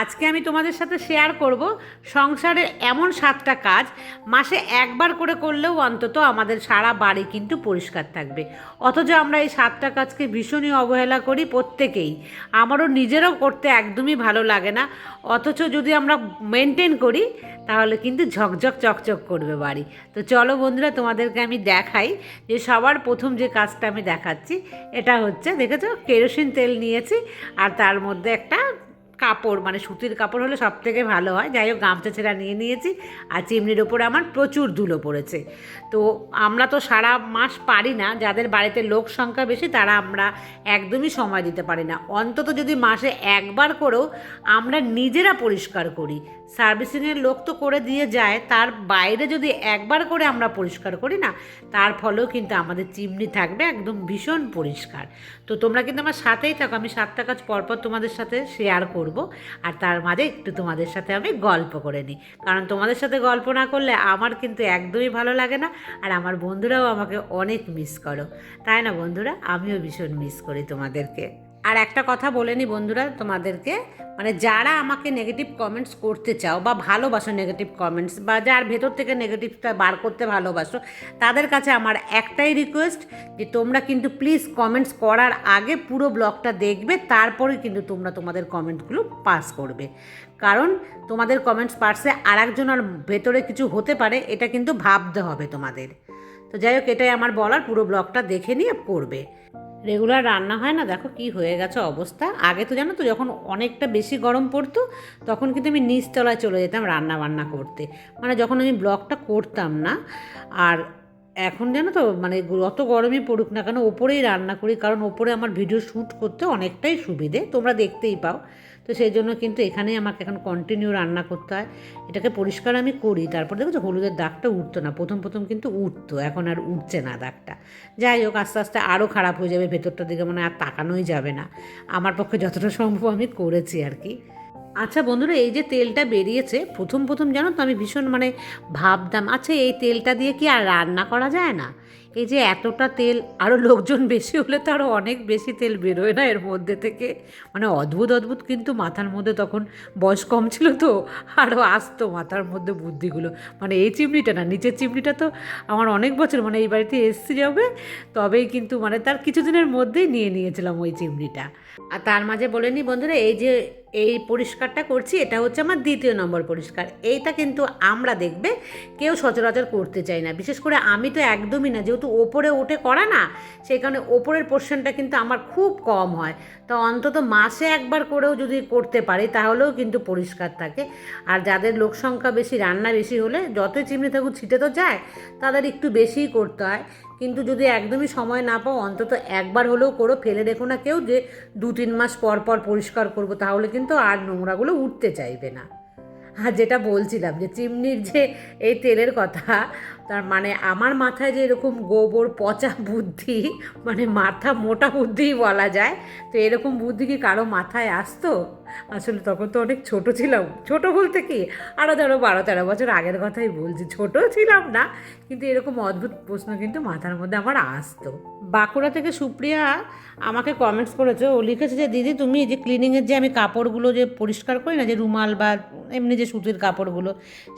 আজকে আমি তোমাদের সাথে শেয়ার করব সংসারের এমন 7টা কাজ মাসে একবার করে করলেও অন্তত আমাদের সারা বাড়ি কিন্তু পরিষ্কার থাকবে। অথচ আমরা এই 7টা কাজকে ভীষণই অবহেলা করি প্রত্যেকেই। আমারও নিজেরও করতে একদমই ভালো লাগে না, অথচ যদি আমরা মেনটেন করি তাহলে কিন্তু ঝকঝক চকচক করবে বাড়ি। তো চলো বন্ধুরা, তোমাদেরকে আমি দেখাই যে সবার প্রথম যে কাজটা আমি দেখাচ্ছি এটা হচ্ছে, দেখেছো, কেরোসিন তেল নিয়েছি আর তার মধ্যে একটা কাপড়, মানে সুতির কাপড় হলে সব থেকে ভালো হয়, যাই হোক গামছা ছেঁড়া নিয়ে নিয়েছি। আর চিমনির ওপরে আমার প্রচুর ধুলো পড়েছে। তো আমরা তো সারা মাস পারি না, যাদের বাড়িতে লোক সংখ্যা বেশি তারা আমরা একদমই সময় দিতে পারি না। অন্তত যদি মাসে একবার করেও আমরা নিজেরা পরিষ্কার করি, সার্ভিসিংয়ের লোক তো করে দিয়ে যায়, তার বাইরে যদি একবার করে আমরা পরিষ্কার করি না, তার ফলেও কিন্তু আমাদের চিমনি থাকবে একদম ভীষণ পরিষ্কার। তো তোমরা কিন্তু আমার সাথেই থাকো, আমি 7টা কাজ পরপর তোমাদের সাথে শেয়ার করব। আর তার মাঝে একটু তোমাদের সাথে আমি গল্প করে নিই, কারণ তোমাদের সাথে গল্প না করলে আমার কিন্তু একদমই ভালো লাগে না। আর আমার বন্ধুরাও আমাকে অনেক মিস করো, তাই না বন্ধুরা? আমিও ভীষণ মিস করি তোমাদেরকে। আর একটা কথা বলে নিই বন্ধুরা তোমাদেরকে, মানে যারা আমাকে নেগেটিভ কমেন্টস করতে চাও বা ভালোবাসো নেগেটিভ কমেন্টস, বা যার ভেতর থেকে নেগেটিভটা বার করতে ভালোবাসো, তাদের কাছে আমার একটাই রিকোয়েস্ট যে তোমরা কিন্তু প্লিজ কমেন্টস করার আগে পুরো ব্লগটা দেখবে, তারপরে কিন্তু তোমরা তোমাদের কমেন্টগুলো পাস করবে। কারণ তোমাদের কমেন্টস পার্সে আর একজনের ভেতরে কিছু হতে পারে, এটা কিন্তু ভাবতে হবে তোমাদের। তো যাই হোক, এটাই আমার বলার, পুরো ব্লগটা দেখে নিয়ে পড়বে। রেগুলার রান্না হয় না, দেখো কি হয়ে গেছে অবস্থা। আগে তো জানো তো, যখন অনেকটা বেশি গরম পড়তো তখন কিন্তু আমি নিচতলায় চলে যেতাম রান্না বান্না করতে, মানে যখন আমি ব্লগটা করতাম না। আর এখন জানো তো, মানে যত গরমই পড়ুক না কেন ওপরেই রান্না করি, কারণ ওপরে আমার ভিডিও শ্যুট করতে অনেকটাই সুবিধে, তোমরা দেখতেই পাও। তো সেই জন্য কিন্তু এখানেই আমাকে এখন কন্টিনিউ রান্না করতে হয়। এটাকে পরিষ্কার আমি করি, তারপর দেখো যে হলুদের দাগটা উঠতো না, প্রথম প্রথম কিন্তু উঠতো, এখন আর উঠছে না দাগটা। যাই হোক, আস্তে আস্তে আরও খারাপ হয়ে যাবে ভেতরটার দিকে, মানে আর তাকানোই যাবে না। আমার পক্ষে যতটা সম্ভব আমি করেছি আর কি। আচ্ছা বন্ধুরা, এই যে তেলটা বেরিয়েছে, প্রথম প্রথম জানো তো আমি ভীষণ মানে ভাবতাম, আচ্ছা এই তেলটা দিয়ে কি আর রান্না করা যায় না? এই যে এতটা তেল, আরও লোকজন বেশি হলে তো আরও অনেক বেশি তেল বেরোয় না এর মধ্যে থেকে? মানে অদ্ভুত অদ্ভুত, কিন্তু মাথার মধ্যে তখন বয়স কম ছিল তো, আরও আসতো মাথার মধ্যে বুদ্ধিগুলো। মানে এই চিমনিটা না, নিচের চিমনিটা তো আমার অনেক বছর, মানে এই বাড়িতে এসছি যাবে তবেই কিন্তু, মানে তার কিছুদিনের মধ্যেই নিয়ে নিয়েছিলাম ওই চিমনিটা। আর তার মাঝে বলে নি বন্ধুরা, এই যে এই পরিষ্কারটা করছি এটা হচ্ছে আমার 2য় নম্বর পরিষ্কার। এইটা কিন্তু আমরা দেখবে কেউ সচরাচর করতে চায় না, বিশেষ করে আমি তো একদমই না, যেহেতু ওপরে উঠে করা না, সেই কারণে ওপরের পোর্শনটা কিন্তু আমার খুব কম হয়। তো অন্তত মাসে একবার করেও যদি করতে পারি তাহলেও কিন্তু পরিষ্কার থাকে। আর যাদের লোক সংখ্যা বেশি, রান্না বেশি হলে যতই চিমনি থাকুক ছিটে তো যায়, তাদের একটু বেশিই করতে হয়। কিন্তু যদি একদমই সময় না পাও, অন্তত একবার হলেও করো, ফেলে রেখো না কেউ যে 2-3 মাস পর পর পরিষ্কার করবো, তাহলে কিন্তু আর নোংরাগুলো উঠতে চাইবে না। আর যেটা বলছিলাম যে চিমনির যে এই তেলের কথা, তার মানে আমার মাথায় যে এরকম গোবর পচা বুদ্ধি, মানে মাথা মোটা বুদ্ধিই বলা যায়। তো এরকম বুদ্ধি কি কারো মাথায় আসতো? আসলে তখন তো অনেক ছোট ছিলাম, ছোট বলতে কি আরও ধরো 12-13 বছর আগের কথাই বলছি, ছোট ছিলাম না, কিন্তু এরকম অদ্ভুত প্রশ্ন কিন্তু মাথার মধ্যে আমার আসতো। বাঁকুড়া থেকে সুপ্রিয়া আমাকে কমেন্টস করেছে, ও লিখেছে যে দিদি তুমি যে ক্লিনিংয়ের যে আমি কাপড়গুলো যে পরিষ্কার করি না, যে রুমাল বা এমনি যে সুতির কাপড়গুলো,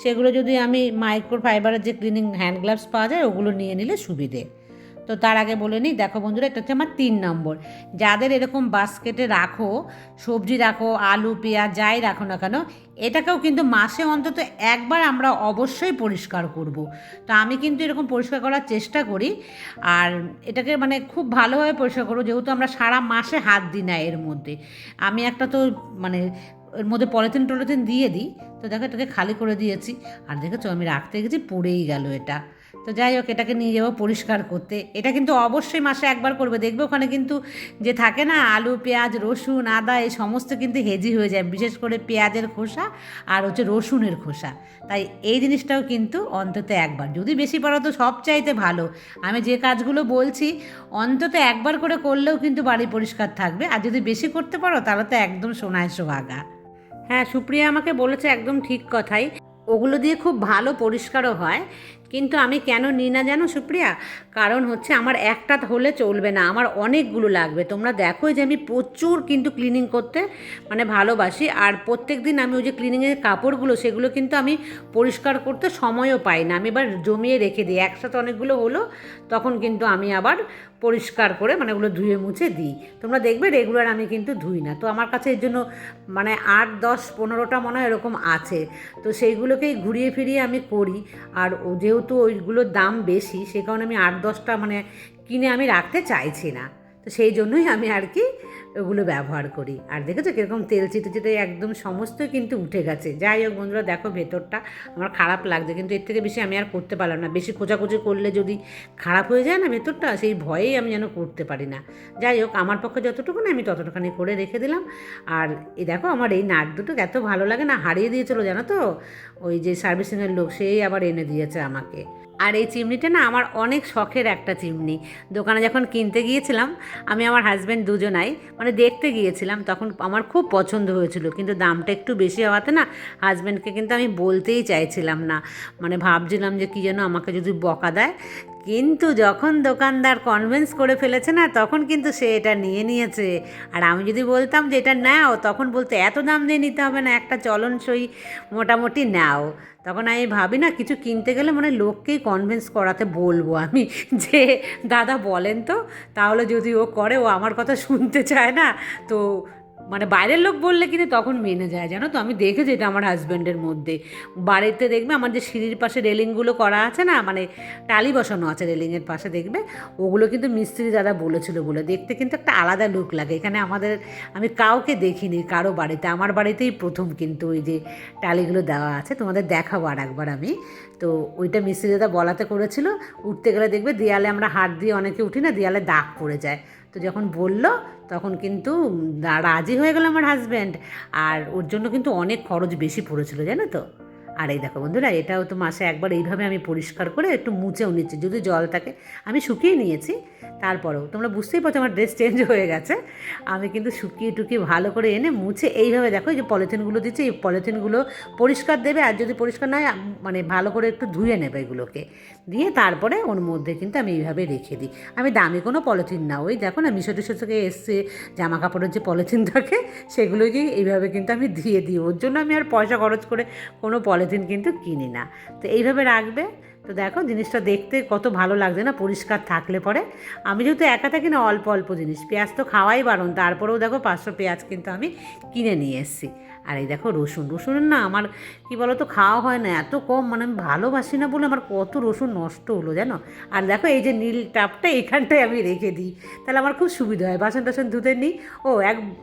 সেগুলো যদি আমি মাইক্রো ফাইবারের যে ক্লিনিং হ্যান্ড গ্লাভস পাওয়া যায় ওগুলো নিয়ে নিলে সুবিধে। তো তার আগে বলে নিই, দেখো বন্ধুরা, এটা হচ্ছে আমার 3 নম্বর। যাদের এরকম বাস্কেটে রাখো, সবজি রাখো, আলু পেঁয়াজ যাই রাখো না কেন, এটাকেও কিন্তু মাসে অন্তত একবার আমরা অবশ্যই পরিষ্কার করব। তো আমি কিন্তু এরকম পরিষ্কার করার চেষ্টা করি। আর এটাকে মানে খুব ভালোভাবে পরিষ্কার করবো, যেহেতু আমরা সারা মাসে হাত দিই না এর মধ্যে। আমি একটা তো মানে এর মধ্যে পলিথিন টলিথিন দিয়ে দিই। তো দেখো এটাকে খালি করে দিয়েছি, আর দেখেছো আমি রাখতে গেছি পড়েই গেল এটা। তো যাই হোক, এটাকে নিয়ে যাবো পরিষ্কার করতে। এটা কিন্তু অবশ্যই মাসে একবার করবে, দেখবে ওখানে কিন্তু যে থাকে না আলু পেঁয়াজ রসুন আদা, এই সমস্ত কিন্তু হেজি হয়ে যায়, বিশেষ করে পেঁয়াজের খোসা আর হচ্ছে রসুনের খোসা। তাই এই জিনিসটাও কিন্তু অন্তত একবার, যদি বেশি পারো তো সবচাইতে ভালো। আমি যে কাজগুলো বলছি অন্তত একবার করে করলেও কিন্তু বাড়ি পরিষ্কার থাকবে, আর যদি বেশি করতে পারো তাহলে তো একদম সোনায় সোহাগা। হ্যাঁ, সুপ্রিয়া আমাকে বলেছে একদম ঠিক কথাই। ওগুলো দিয়ে খুব ভালো পরিষ্কারও হয়। কিন্তু আমি কেন নিই না জানো সুপ্রিয়া? কারণ হচ্ছে আমার একটা হলে চলবে না, আমার অনেকগুলো লাগবে। তোমরা দেখো যে আমি প্রচুর কিন্তু ক্লিনিং করতে মানে ভালোবাসি, আর প্রত্যেক দিন আমি ওই যে ক্লিনিংয়ের কাপড়গুলো সেগুলো কিন্তু আমি পরিষ্কার করতে সময়ও পাই না। আমি এবার জমিয়ে রেখে দিই, একসাথে অনেকগুলো হলো তখন কিন্তু আমি আবার পরিষ্কার করে মানে ওগুলো ধুয়ে মুছে দিই। তোমরা দেখবে রেগুলার আমি কিন্তু ধুই না। তো আমার কাছে এর জন্য মানে 8, 10, 15টা মনে হয় এরকম আছে। তো সেইগুলোকেই ঘুরিয়ে ফিরিয়ে আমি করি। আর ও যেহেতু ওইগুলোর দাম বেশি, সে কারণে আমি 8, 10টা মানে কিনে আমি রাখতে চাইছি না। তো সেই জন্যই আমি আর কি ওগুলো ব্যবহার করি। আর দেখেছো কীরকম তেল চিটে চিটে একদম সমস্তই কিন্তু উঠে গেছে। যাই হোক বন্ধুরা, দেখো ভেতরটা আমার খারাপ লাগছে, কিন্তু এর থেকে বেশি আমি আর করতে পারলাম না। বেশি খোঁচাখুচি করলে যদি খারাপ হয়ে যায় না ভেতরটা, সেই ভয়েই আমি যেন করতে পারি না। যাই হোক, আমার পক্ষে যতটুকু না আমি ততটুখানি করে রেখে দিলাম। আর এই দেখো আমার এই নাট দুটো এত ভালো লাগে না, হারিয়ে দিয়েছিল জানো তো ওই যে সার্ভিসিংয়ের লোক, সেই আবার এনে দিয়েছে আমাকে। আর এই চিমনিটা না আমার অনেক শখের একটা চিমনি। দোকানে যখন কিনতে গিয়েছিলাম আমি আমার হাজব্যান্ড দুজনাই মানে দেখতে গিয়েছিলাম, তখন আমার খুব পছন্দ হয়েছিল, কিন্তু দামটা একটু বেশি হওয়াতে না হাজব্যান্ডকে কিন্তু আমি বলতেই চাইছিলাম না। মানে ভাবছিলাম যে কী যেন আমাকে যদি বকা দেয়। কিন্তু যখন দোকানদার কনভিন্স করে ফেলেছে না, তখন কিন্তু সে এটা নিয়ে নিয়েছে। আর আমি যদি বলতাম যে এটা নাও, তখন বলতে এত দাম দিয়ে নিতে হবে না, একটা চলনসই মোটামুটি নাও। তখন আমি ভাবি না কিছু কিনতে গেলে মানে লোককেই কনভিন্স করাতে বলবো আমি যে দাদা বলেন তো, তাহলে যদি ও করে, ও আমার কথা শুনতে চায় না। তো মানে বাইরের লোক বললে কিন্তু তখন মেনে যায়, জানো তো। আমি দেখেছি এটা আমার হাজব্যান্ডের মধ্যে। বাড়িতে দেখবে আমার যে সিঁড়ির পাশে রেলিংগুলো করা আছে না, মানে টালি বসানো আছে রেলিংয়ের পাশে, দেখবে ওগুলো কিন্তু মিস্ত্রি দাদা বলেছিল বলে দেখতে কিন্তু একটা আলাদা লুক লাগে। এখানে আমাদের আমি কাউকে দেখিনি কারো বাড়িতে, আমার বাড়িতেই প্রথম কিন্তু ওই যে টালিগুলো দেওয়া আছে। তোমাদের দেখাবো আর একবার আমি। তো ওইটা মিস্ত্রি দাদা বলাতে করেছিল। উঠতে গেলে দেখবে দেয়ালে আমরা হাত দিয়ে অনেকে উঠি না, দেয়ালে দাগ পড়ে যায়। তো যখন বলল তখন কিন্তু রাজি হয়ে গেল আমার হাজব্যান্ড। আর ওর জন্য কিন্তু অনেক খরচ বেশি পড়েছিল জানো তো। আর এই দেখো বন্ধুরা, এটাও তো মাসে একবার এইভাবে আমি পরিষ্কার করে একটু মুছেও নিচ্ছি, যদি জল থাকে। আমি শুকিয়ে নিয়েছি, তারপরেও তোমরা বুঝতেই পারছো আমার ড্রেস চেঞ্জ হয়ে গেছে। আমি কিন্তু শুকিয়ে টুকিয়ে ভালো করে এনে মুছে এইভাবে দেখো এই যে পলিথিনগুলো দিচ্ছি, এই পলিথিনগুলো পরিষ্কার দেবে। আর যদি পরিষ্কার নয় মানে ভালো করে একটু ধুয়ে নেবে এগুলোকে, দিয়ে তারপরে ওর মধ্যে কিন্তু আমি এইভাবে রেখে দিই। আমি দামি কোনো পলিথিন না, ওই দেখো না মিশো টিশো থেকে এসছে জামা কাপড়ের যে পলিথিন থাকে সেগুলোকেই এইভাবে কিন্তু আমি দিয়ে দিই। ওর জন্য আমি আর পয়সা খরচ করে কোনো পলিথিন কিন্তু কিনি না। তো এইভাবে রাখবে। তো দেখো জিনিসটা দেখতে কত ভালো লাগছে না পরিষ্কার থাকলে পরে। আমি যেহেতু একা থাকি না, অল্প অল্প জিনিস, পেঁয়াজ তো খাওয়াই বারণ, তারপরেও দেখো 500 পেঁয়াজ কিন্তু আমি কিনে নিয়ে এসেছি। আর এই দেখো রসুনের না আমার কী বলো তো খাওয়া হয় না, এত কম, মানে আমি ভালোবাসি না বলে আমার কত রসুন নষ্ট হলো জানো। আর দেখো এই যে নীল টাপটা এখানটায় আমি রেখে দিই, তাহলে আমার খুব সুবিধা হয় বাসন টাসন ধুতে নিই। ও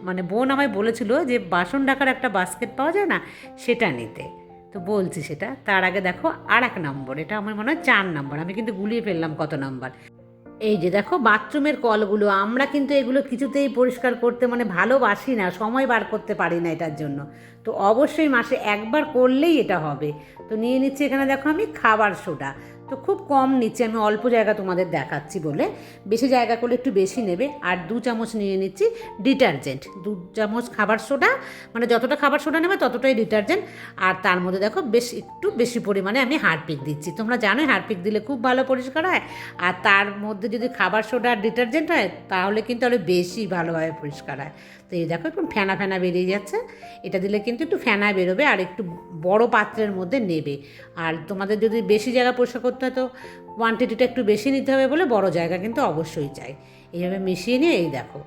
মানে বোন আমায় বলেছিল যে বাসন রাখার একটা বাস্কেট পাওয়া যায় না, সেটা নিতে। তো বলছি সেটা, তার আগে দেখো আর 1 নম্বর, এটা আমার মনে হয় 4 নম্বর, আমি কিন্তু গুলিয়ে ফেললাম কত নম্বর। এই যে দেখো বাথরুমের কলগুলো, আমরা কিন্তু এগুলো কিছুতেই পরিষ্কার করতে মানে ভালোবাসি না, সময় বার করতে পারি না এটার জন্য। তো অবশ্যই মাসে একবার করলেই এটা হবে। তো নিয়ে নিচ্ছি এখানে দেখো আমি খাবার সোডা। তো খুব কম নিচ্ছি আমি, অল্প জায়গা তোমাদের দেখাচ্ছি বলে। বেশি জায়গা করলে একটু বেশি নেবে। আর 2 চামচ নিয়ে নিচ্ছি ডিটারজেন্ট, 2 চামচ খাবার সোডা, মানে যতটা খাবার সোডা নেবে ততটাই ডিটারজেন্ট। আর তার মধ্যে দেখো একটু বেশি পরিমাণে আমি হারপিক দিচ্ছি। তোমরা জানোই হারপিক দিলে খুব ভালো পরিষ্কার হয়। আর তার মধ্যে যদি খাবার সোডা আর ডিটারজেন্ট হয় তাহলে কিন্তু আরও বেশি ভালোভাবে পরিষ্কার হয়। তো এই দেখো একটু ফেনা ফেনা বেরিয়ে যাচ্ছে, এটা দিলে কিন্তু একটু ফেনা বেরোবে। আর একটু বড় পাত্রের মধ্যে নেবে। আর তোমাদের যদি বেশি জায়গা পরিষ্কার করতে হয় তো কোয়ান্টিটিটা একটু বেশি নিতে হবে বলে বড় জায়গা কিন্তু অবশ্যই চাই। এইভাবে মিশিয়ে নিয়ে এই দেখো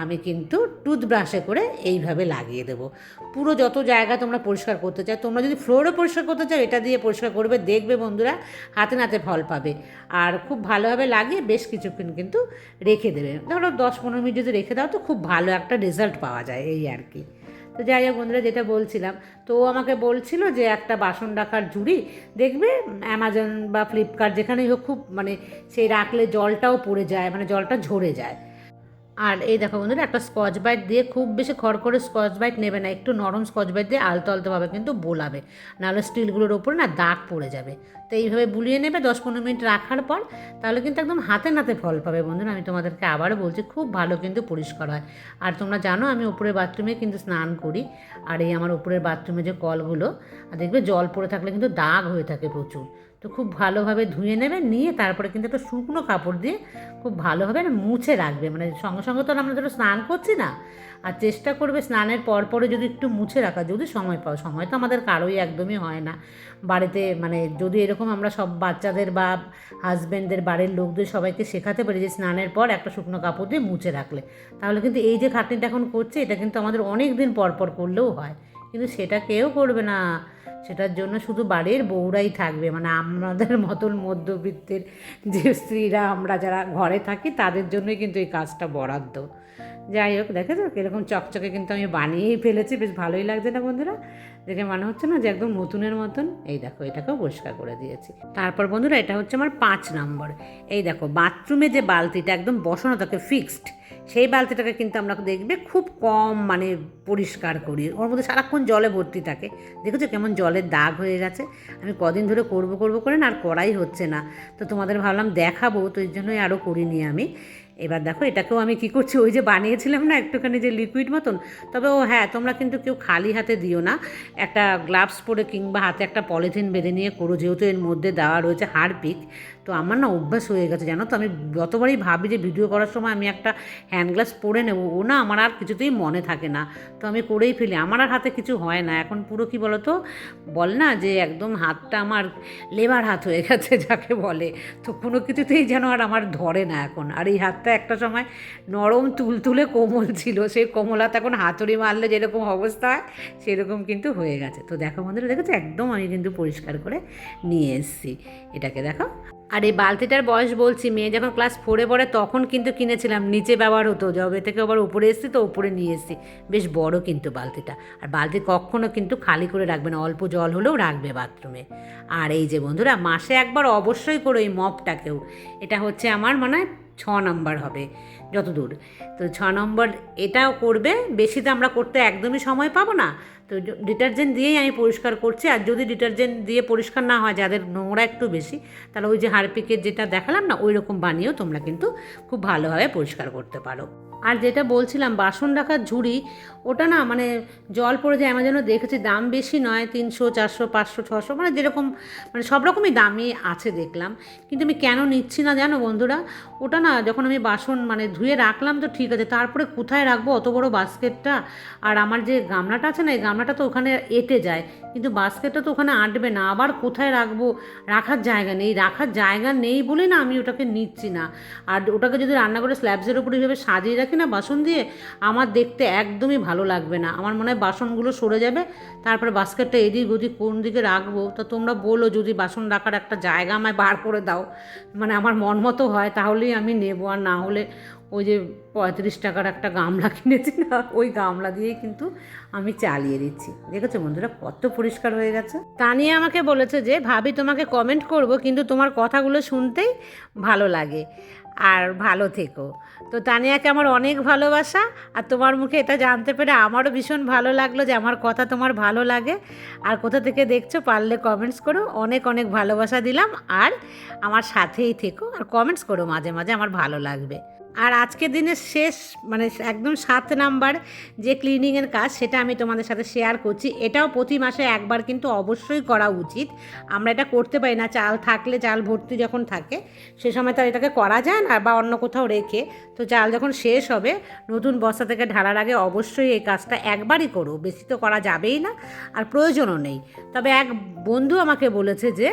আমি কিন্তু টুথব্রাশে করে এইভাবে লাগিয়ে দেবো পুরো যত জায়গা তোমরা পরিষ্কার করতে চাও। তোমরা যদি ফ্লোরও পরিষ্কার করতে চাও এটা দিয়ে পরিষ্কার করবে, দেখবে বন্ধুরা হাতে নাতে ফল পাবে। আর খুব ভালোভাবে লাগিয়ে বেশ কিছুক্ষণ কিন্তু রেখে দেবে, ধরো 10-15 মিনিট যদি রেখে দাও তো খুব ভালো একটা রেজাল্ট পাওয়া যায় এই আর কি। তো যাই হোক বন্ধুরা, যেটা বলছিলাম, তো ও আমাকে বলছিল যে একটা বাসন রাখার ঝুড়ি দেখবে অ্যামাজন বা ফ্লিপকার্ট যেখানেই হোক, খুব মানে সেই রাখলে জলটাও পড়ে যায়, মানে জলটা ঝরে যায়। আর এই দেখো বন্ধুরা, একটা স্কচ ব্রাইট দিয়ে, খুব বেশি খড়খড়ে স্কচ ব্রাইট নেবে না, একটু নরম স্কচ ব্রাইট দিয়ে আলতো আলতোভাবে কিন্তু বোলাবে, নাহলে স্টিলগুলোর ওপরে না দাগ পড়ে যাবে। তো এইভাবে বুলিয়ে নেবে 10-15 মিনিট রাখার পর, তাহলে কিন্তু একদম হাতে নাতে ফল পাবে বন্ধুরা। আমি তোমাদেরকে আবারও বলছি, খুব ভালো কিন্তু পরিষ্কার হয়। আর তোমরা জানো আমি উপরের বাথরুমে কিন্তু স্নান করি, আর এই আমার উপরের বাথরুমে যে কলগুলো, আর দেখবে জল পড়ে থাকলে কিন্তু দাগ হয়ে থাকে প্রচুর। তো খুব ভালোভাবে ধুয়ে নেবে, নিয়ে তারপরে কিন্তু একটা শুকনো কাপড় দিয়ে খুব ভালোভাবে মুছে রাখবে। মানে সঙ্গে সঙ্গে তো আমরা ধরো স্নান করছি না, আর চেষ্টা করবে স্নানের পর পরে যদি একটু মুছে রাখা, যদি সময় পাও। সময় তো আমাদের কারোই একদমই হয় না বাড়িতে। মানে যদি এরকম আমরা সব বাচ্চাদের বা হাজব্যান্ডদের, বাড়ির লোকদের সবাইকে শেখাতে পারি যে স্নানের পর একটা শুকনো কাপড় দিয়ে মুছে রাখলে, তাহলে কিন্তু এই যে খাটনিটা এখন করছে, এটা কিন্তু আমাদের অনেক দিন পর পর করলেও হয়। কিন্তু সেটা কেউ করবে না, সেটার জন্য শুধু বাড়ির বউরাই থাকবে। মানে আমাদের মতন মধ্যবিত্তের যে স্ত্রীরা আমরা যারা ঘরে থাকি, তাদের জন্যই কিন্তু এই কাজটা বরাদ্দ। যাই হোক, দেখেছো কীরকম চকচকে কিন্তু আমি বানিয়েই ফেলেছি, বেশ ভালোই লাগছে না বন্ধুরা? দেখে মনে হচ্ছে না যে একদম নতুনের মতন? এই দেখো, এটাকেও পরিষ্কার করে দিয়েছি। তারপর বন্ধুরা, এটা হচ্ছে আমার 5 নম্বর। এই দেখো, বাথরুমে যে বালতিটা একদম বসানো থাকে ফিক্সড, সেই বালতিটাকে কিন্তু আমরা দেখবে খুব কম মানে পরিষ্কার করি, ওর মধ্যে সারাক্ষণ জলে ভর্তি থাকে। দেখেছো কেমন জলের দাগ হয়ে গেছে? আমি কদিন ধরে করবো করে না, আর করাই হচ্ছে না। তো তোমাদের ভাবলাম দেখাবো, তো এই জন্যই আরও করিনি আমি। এবার দেখো, এটাকেও আমি কী করছি, ওই যে বানিয়েছিলাম না একটুখানি যে লিকুইড মতন, তবে হ্যাঁ, তোমরা কিন্তু কেউ খালি হাতে দিও না, একটা গ্লাভস পরে কিংবা হাতে একটা পলিথিন বেঁধে নিয়ে করো, যেহেতু এর মধ্যে দেওয়া রয়েছে হারপিক। তো আমার না অভ্যাস হয়ে গেছে জানো তো, আমি যতবারই ভাবি যে ভিডিও করার সময় আমি একটা হ্যান্ড গ্লাভস পরে নেবো, ও না আমার আর কিছুতেই মনে থাকে না, তো আমি করেই ফেলি। আমার আর হাতে কিছু হয় না এখন, পুরো কি বলো তো, বল না যে একদম হাতটা আমার লেবার হাত হয়ে গেছে যাকে বলে। তো কোনো কিছুতেই যেন আর আমার ধরে না এখন। আর এই হাতটা একটা সময় নরম তুলতুলে কোমল ছিল, সেই কোমল হাত এখন হাতুড়ি মারলে যেরকম অবস্থা হয় সেরকম কিন্তু হয়ে গেছে। তো দেখো বন্ধুরা, দেখেছো একদম আমি কিন্তু পরিষ্কার করে নিয়ে এসেছি। এটাকে দেখো। আর এই বালতিটার বয়স বলছি, মেয়ে যখন ক্লাস 4-এ পড়ে তখন কিন্তু কিনেছিলাম, নিচে ব্যবহার হতো, যবে থেকে আবার উপরে এসেছি তো উপরে নিয়ে এসেছি। বেশ বড় কিন্তু বালতিটা। আর বালতি কখনও কিন্তু খালি করে রাখবে না, অল্প জল হলেও রাখবে বাথরুমে। আর এই যে বন্ধুরা, মাসে একবার অবশ্যই করো এই মপটাকেও। এটা হচ্ছে আমার মনে হয় 6 নম্বর হবে যতদূর। তো 6 নম্বর এটাও করবে। বেশি তো আমরা করতে একদমই সময় পাবো না, তো ডিটারজেন্ট দিয়েই আমি পরিষ্কার করছি। আর যদি ডিটারজেন্ট দিয়ে পরিষ্কার না হয়, যাদের নোংরা একটু বেশি, তাহলে ওই যে হারপিকের যেটা দেখালাম না, ওই রকম বানিয়েও তোমরা কিন্তু খুব ভালোভাবে পরিষ্কার করতে পারো। আর যেটা বলছিলাম বাসন রাখার ঝুড়ি, ওটা না মানে জল পড়ে যায়, অ্যামাজনে দেখেছি, দাম বেশি নয়, 300, 400, 500, 600, মানে যেরকম, মানে সব রকমই দামই আছে দেখলাম। কিন্তু আমি কেন নিচ্ছি না জানো বন্ধুরা? ওটা না যখন আমি বাসন মানে ধুয়ে রাখলাম তো ঠিক আছে, তারপরে কোথায় রাখবো অত বড় বাস্কেটটা? আর আমার যে গামলাটা আছে না, এই গামলাটা তো ওখানে এঁটে যায়, কিন্তু বাস্কেটটা তো ওখানে আঁটবে না। আবার কোথায় রাখবো? রাখার জায়গা নেই বলে না আমি ওটাকে নিচ্ছি না। আর ওটাকে যদি রান্না করে স্ল্যাবসের উপরে এইভাবে সাজিয়ে রাখি না বাসন দিয়ে, আমার দেখতে একদমই ভালো লাগবে না। আমার মনে হয় বাসনগুলো সরে যাবে, তারপরে বাস্কেটটা এদিক ওদিক কোন দিকে রাখবো। তা তোমরা বলো, যদি বাসন রাখার একটা জায়গা আমায় বার করে দাও, মানে আমার মন মতো হয়, তাহলেই আমি নেবো। আর না হলে ওই যে 35 টাকার একটা গামলা কিনেছি না, ওই গামলা দিয়েই কিন্তু আমি চালিয়ে দিচ্ছি। দেখেছো বন্ধুরা কত পরিষ্কার হয়ে গেছে? তানিয়া আমাকে বলেছে যে ভাবি তোমাকে কমেন্ট করব, কিন্তু তোমার কথাগুলো শুনতেই ভালো লাগে, আর ভালো থেকো। তো তানিয়াকে আমার অনেক ভালোবাসা, আর তোমার মুখে এটা জানতে পেরে আমারও ভীষণ ভালো লাগলো যে আমার কথা তোমার ভালো লাগে। আর কোথা থেকে দেখছো পারলে কমেন্টস করো, অনেক অনেক ভালোবাসা দিলাম। আর আমার সাথেই থেকো, আর কমেন্টস করো মাঝে মাঝে, আমার ভালো লাগবে। আর আজকের দিনের শেষ মানে একদম 7 নাম্বার যে ক্লিনিংয়ের কাজ, সেটা আমি তোমাদের সাথে শেয়ার করছি। এটাও প্রতি মাসে একবার কিন্তু অবশ্যই করা উচিত। আমরা এটা করতে পারি না, চাল থাকলে, চাল ভর্তি যখন থাকে সে সময় তো আর এটাকে করা যায় না, বা অন্য কোথাও রেখে। তো চাল যখন শেষ হবে, নতুন বস্তা থেকে ঢালার আগে অবশ্যই এই কাজটা একবারই করো, বেশি তো করা যাবেই না, আর প্রয়োজনও নেই। তবে এক বন্ধু আমাকে বলেছে যে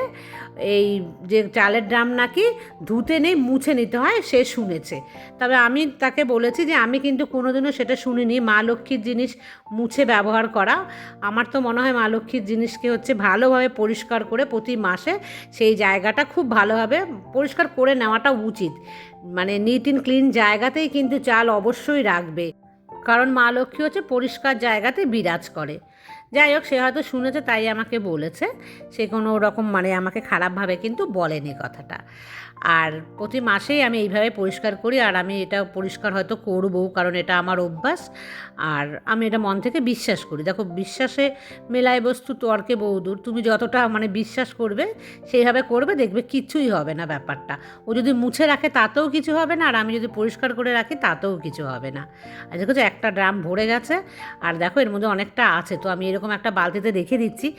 এই যে চালের ড্রাম নাকি ধুতে নেই, মুছে নিতে হয়, সে শুনেছে। তবে আমি তাকে বলেছি যে আমি কিন্তু কোনোদিনও সেটা শুনিনি, মা লক্ষ্মীর জিনিস মুছে ব্যবহার করা। আমার তো মনে হয় মা লক্ষ্মীর জিনিসকে হচ্ছে ভালোভাবে পরিষ্কার করে প্রতি মাসে সেই জায়গাটা খুব ভালোভাবে পরিষ্কার করে নেওয়াটা উচিত। মানে নিট অ্যান্ড ক্লিন জায়গাতেই কিন্তু চাল অবশ্যই রাখবে, কারণ মা লক্ষ্মী হচ্ছে পরিষ্কার জায়গাতে বিরাজ করে। যাই হোক, সে হয়তো শুনেছে তাই আমাকে বলেছে, সে কোনো রকম মানে আমাকে খারাপভাবে কিন্তু বলেনি কথাটা। আর প্রতি মাসেই আমি এইভাবে পরিষ্কার করি, আর আমি এটা পরিষ্কার হয়তো করবো, কারণ এটা আমার অভ্যাস, আর আমি এটা মন থেকে বিশ্বাস করি। দেখো, বিশ্বাসে মেলায় বস্তু তর্কে বহুদূর, তুমি যতটা মানে বিশ্বাস করবে সেইভাবে করবে, দেখবে কিচ্ছুই হবে না ব্যাপারটা। ও যদি মুছে রাখে তাতেও কিছু হবে না, আর আমি যদি পরিষ্কার করে রাখি তাতেও কিছু হবে না। আর দেখো যে একটা ড্রাম ভরে গেছে, আর দেখো এর মধ্যে অনেকটা আছে, তো আমি এরকম একটা বালতিতে রেখে দিচ্ছি।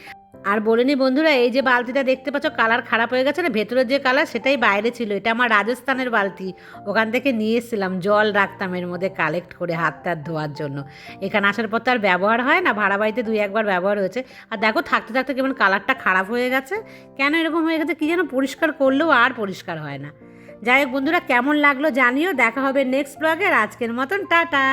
আর বলিনি বন্ধুরা, এই যে বালতিটা দেখতে পাচ্ছ কালার খারাপ হয়ে গেছে না, ভেতরের যে কালার সেটাই বাইরে ছিল। এটা আমার রাজস্থানের বালতি, ওখান থেকে নিয়ে এসেছিলাম, জল রাখতাম এর মধ্যে কালেক্ট করে হাত টাত ধোয়ার জন্য। এখানে আসার পর তো আর ব্যবহার হয় না, ভাড়া বাড়িতে 2-1বার ব্যবহার হয়েছে। আর দেখো থাকতে থাকতে কেমন কালারটা খারাপ হয়ে গেছে, কেন এরকম হয়ে গেছে কি যেন, পরিষ্কার করলেও আর পরিষ্কার হয় না। যাই হোক বন্ধুরা, কেমন লাগলো জানিও। দেখা হবে নেক্সট ব্লগে, আর আজকের মতন টাটা।